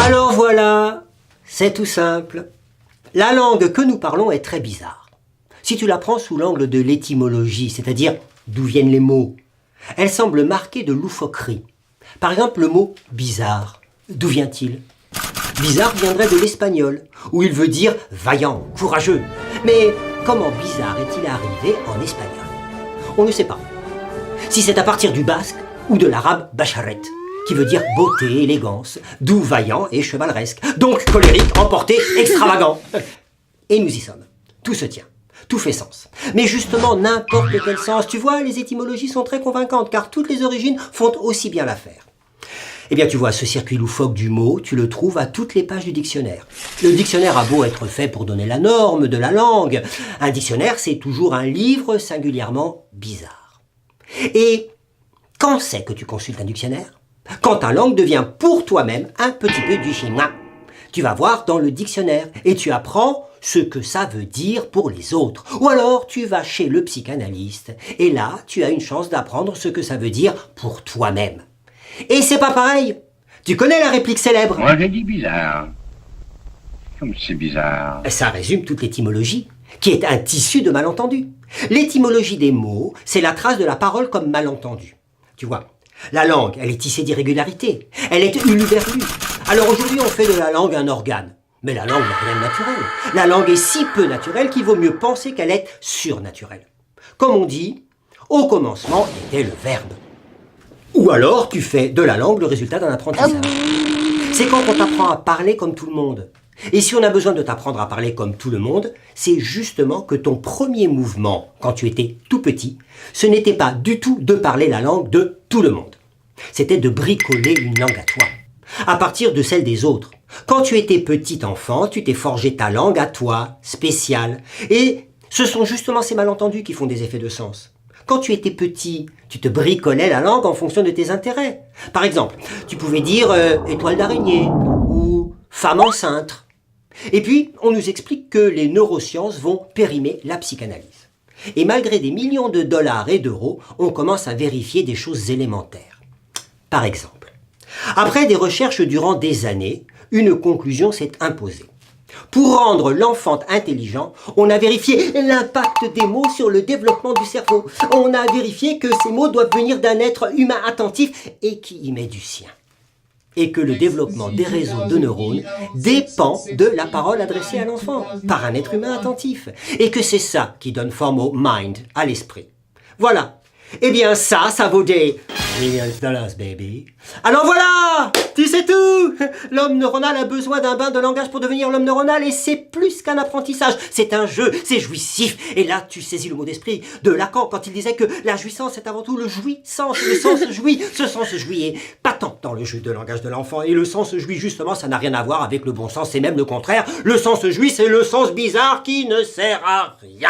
Alors voilà, c'est tout simple. La langue que nous parlons est très bizarre. Si tu la prends sous l'angle de l'étymologie, c'est-à-dire d'où viennent les mots, elle semble marquée de loufoquerie. Par exemple, le mot « bizarre », d'où vient-il? Bizarre viendrait de l'espagnol, où il veut dire vaillant, courageux. Mais comment bizarre est-il arrivé en espagnol? On ne sait pas. Si c'est à partir du basque ou de l'arabe bacharet, qui veut dire beauté, élégance, d'où vaillant et chevaleresque. Donc colérique, emporté, extravagant. Et nous y sommes. Tout se tient. Tout fait sens. Mais justement, n'importe quel sens, tu vois, les étymologies sont très convaincantes, car toutes les origines font aussi bien l'affaire. Eh bien, tu vois, ce circuit loufoque du mot, tu le trouves à toutes les pages du dictionnaire. Le dictionnaire a beau être fait pour donner la norme de la langue, un dictionnaire, c'est toujours un livre singulièrement bizarre. Et quand c'est que tu consultes un dictionnaire? Quand ta langue devient pour toi-même un petit peu du chinois. Tu vas voir dans le dictionnaire et tu apprends ce que ça veut dire pour les autres. Ou alors tu vas chez le psychanalyste et là tu as une chance d'apprendre ce que ça veut dire pour toi-même. Et c'est pas pareil. Tu connais la réplique célèbre? Moi j'ai dit bizarre. Comme c'est bizarre. Ça résume toute l'étymologie, qui est un tissu de malentendus. L'étymologie des mots, c'est la trace de la parole comme malentendu. Tu vois, la langue, elle est tissée d'irrégularités. Elle est huluberlue. Alors aujourd'hui, on fait de la langue un organe. Mais la langue n'a rien de naturel. La langue est si peu naturelle qu'il vaut mieux penser qu'elle est surnaturelle. Comme on dit, au commencement était le verbe. Ou alors, tu fais de la langue le résultat d'un apprentissage. C'est quand on t'apprend à parler comme tout le monde. Et si on a besoin de t'apprendre à parler comme tout le monde, c'est justement que ton premier mouvement, quand tu étais tout petit, ce n'était pas du tout de parler la langue de tout le monde. C'était de bricoler une langue à toi, à partir de celle des autres. Quand tu étais petit enfant, tu t'es forgé ta langue à toi, spéciale. Et ce sont justement ces malentendus qui font des effets de sens. Quand tu étais petit, tu te bricolais la langue en fonction de tes intérêts. Par exemple, tu pouvais dire étoile d'araignée ou femme enceinte. Et puis, on nous explique que les neurosciences vont périmer la psychanalyse. Et malgré des millions de dollars et d'euros, on commence à vérifier des choses élémentaires. Par exemple, après des recherches durant des années, une conclusion s'est imposée. Pour rendre l'enfant intelligent, on a vérifié l'impact des mots sur le développement du cerveau. On a vérifié que ces mots doivent venir d'un être humain attentif et qui y met du sien. Et que le développement des réseaux de neurones dépend de la parole adressée à l'enfant par un être humain attentif. Et que c'est ça qui donne forme au mind, à l'esprit. Voilà. Eh bien ça vaut des millions de dollars, baby. Alors voilà, tu sais tout. L'homme neuronal a besoin d'un bain de langage pour devenir l'homme neuronal et c'est plus qu'un apprentissage. C'est un jeu, c'est jouissif. Et là, tu saisis le mot d'esprit de Lacan quand il disait que la jouissance est avant tout le jouissance. Le sens jouit. Ce sens jouit est patent dans le jeu de langage de l'enfant. Et le sens jouit, justement, ça n'a rien à voir avec le bon sens. C'est même le contraire. Le sens jouit, c'est le sens bizarre qui ne sert à rien.